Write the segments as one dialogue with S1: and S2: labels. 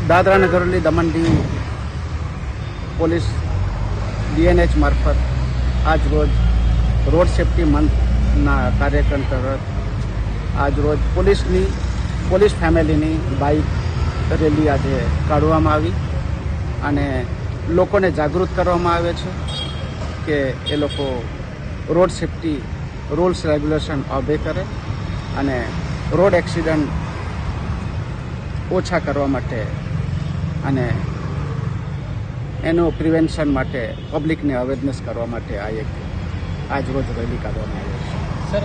S1: Dadra Nagar Haveli Daman Diu police DNH મારફત આજ રોજ રોડ સેફ્ટી મંથના કાર્યક્રમ અંતર્ગત આજ રોજ પોલીસ ફેમિલીની બાઇક રેલી આજે કાઢવામાં આવી અને લોકોને જાગૃત કરવામાં આવે છે કે એ લોકો road safety rules regulation obey કરે અને રોડ એક્સિડન્ટ ઓછા કરવા માટે અને એનું પ્રિવેન્શન માટે પબ્લિકને અવેરનેસ કરવા માટે આજ રોજ રેલી કાઢવામાં આવી છે।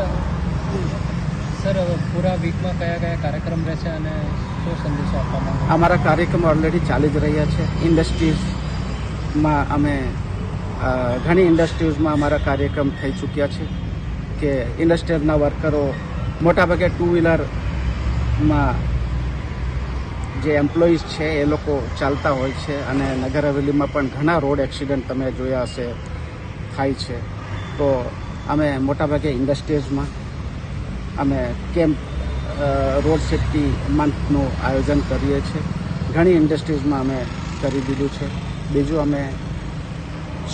S2: સર પૂરા વીકમાં કયા કયા કાર્યક્રમ રહેશે અને શું સંદેશો આપવામાં આવશે?
S1: અમારા કાર્યક્રમ ઓલરેડી ચાલી જ રહ્યા છે। ઇન્ડસ્ટ્રીઝમાં અમે ઘણી ઇન્ડસ્ટ્રીઝમાં અમારા કાર્યક્રમ થઈ ચૂક્યા છે કે ઇન્ડસ્ટ્રીઝના વર્કરો મોટાભાગે ટુ વ્હીલરમાં જે એમ્પ્લોઈઝ છે એ લોકો ચાલતા હોય છે અને નગર હવેલીમાં પણ ઘણા રોડ એક્સિડન્ટ તમે જોયા હશે થાય છે। તો અમે મોટાભાગે ઇન્ડસ્ટ્રીઝમાં અમે કેમ્પ રોડ સેફ્ટી મંથનું આયોજન કરીએ છીએ। ઘણી ઇન્ડસ્ટ્રીઝમાં અમે કરી દીધું છે। બીજું અમે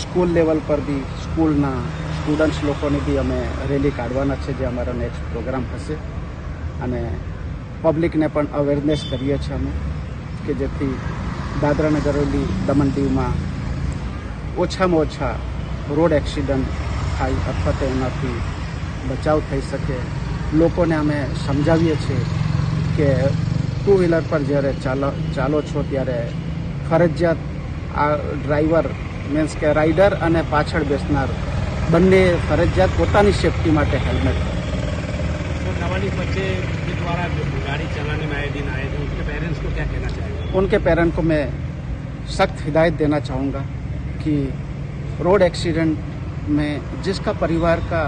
S1: સ્કૂલ લેવલ પર બી સ્કૂલના સ્ટુડન્ટ્સ લોકોને બી અમે રેલી કાઢવાના છે જે અમારો નેક્સ્ટ પ્રોગ્રામ હશે અને પબ્લિકને પણ અવેરનેસ કરીએ છીએ અમે કે જેથી દાદરા નગર હવેલી દમણ દીવમાં ઓછામાં ઓછા રોડ એક્સિડન્ટ થાય અથવા તો એનાથી બચાવ થઈ શકે। લોકોને અમે સમજાવીએ છીએ કે ટુ વ્હીલર પર જ્યારે ચાલો છો ત્યારે ફરજિયાત આ ડ્રાઈવર મીન્સ કે રાઇડર અને પાછળ બેસનાર બંને ફરજિયાત પોતાની સેફ્ટી માટે હેલ્મેટ
S3: नाबालिग बच्चे के द्वारा गाड़ी चलाने में आए दिन आए थे, उनके पेरेंट्स को क्या कहना चाहेंगे?
S1: उनके पेरेंट्स को मैं सख्त हिदायत देना चाहूँगा कि रोड एक्सीडेंट में जिसका परिवार का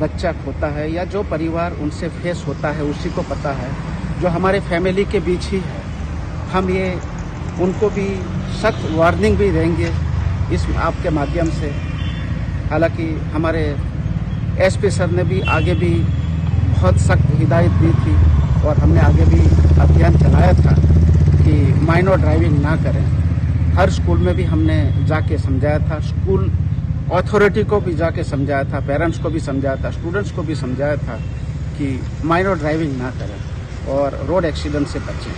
S1: बच्चा खोता है या जो परिवार उनसे फेस होता है उसी को पता है। जो हमारे फैमिली के बीच ही है, हम ये उनको भी सख्त वार्निंग भी देंगे इस आपके माध्यम से। हालांकि हमारे SP सर ने भी आगे भी बहुत सख्त हिदायत दी थी और हमने आगे भी अभियान चलाया था कि माइनर ड्राइविंग ना करें। हर स्कूल में भी हमने जाके समझाया था, स्कूल अथॉरिटी को भी जाके समझाया था, पेरेंट्स को भी समझाया था, स्टूडेंट्स को भी समझाया था कि माइनर ड्राइविंग ना करें और रोड एक्सीडेंट से बचें।